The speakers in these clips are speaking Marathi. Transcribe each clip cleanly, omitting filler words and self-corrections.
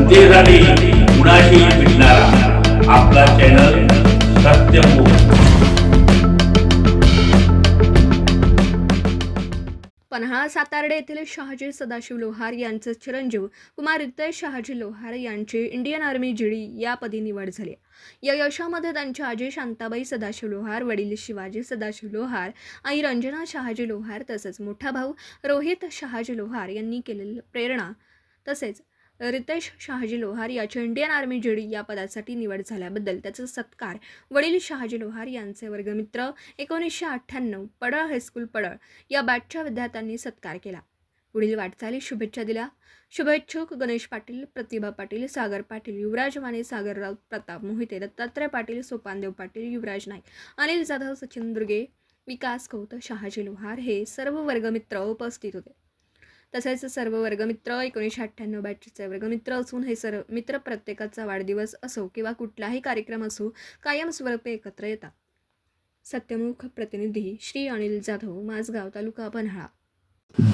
जनतेसाठी कुणाशी भेटणारा आपला चॅनल सत्यमुख। पन्हाळा सातार्डे येथील शहाजी सदाशिव लोहार यांचे चिरंजीव कुमार रितेश शहाजी लोहार यांची इंडियन आर्मी जीडी या पदी निवड झाली। या यशामध्ये त्यांच्या आजी शांताबाई सदाशिव लोहार, वडील शिवाजी सदाशिव लोहार, आई रंजना शहाजी लोहार तसेच मोठा भाऊ रोहित शहाजी लोहार यांनी केलेली प्रेरणा तसेच रितेश शहाजी लोहार याची इंडियन आर्मी जीडी या पदासाठी निवड झाल्याबद्दल त्याचा सत्कार वडील शहाजी लोहार यांचे वर्गमित्र 1998 पडळ हायस्कूल पडळ या बॅचच्या विद्यार्थ्यांनी सत्कार केला। पुढील वाटचाली शुभेच्छा दिल्या। शुभेच्छुक गणेश पाटील, प्रतिभा पाटील, सागर पाटील, युवराज माने, सागर राऊत, प्रताप मोहिते, दत्तात्रय पाटील, सोपानदेव पाटील, युवराज नाईक, अनिल जाधव, सचिन दुर्गे, विकास कौत, शहाजी लोहार हे सर्व वर्गमित्र उपस्थित होते। तसेच सर्व वर्गमित्र 1998 बॅचचे वर्गमित्र असून हे सर्व मित्र प्रत्येकाचा वाढदिवस असो किंवा कुठलाही कार्यक्रम असो कायमस्वरूपी एकत्र येतात। सत्यमुख प्रतिनिधी श्री अनिल जाधव, माझगाव, तालुका पन्हाळा।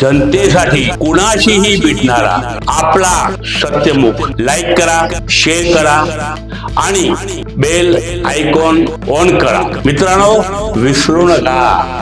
जनतेसाठी कुणाशीही भेटणारा आपला सत्यमुख। लाईक करा, शेअर करा आणि बेल आयकॉन ऑन करा। मित्रांनो, विसरू नका।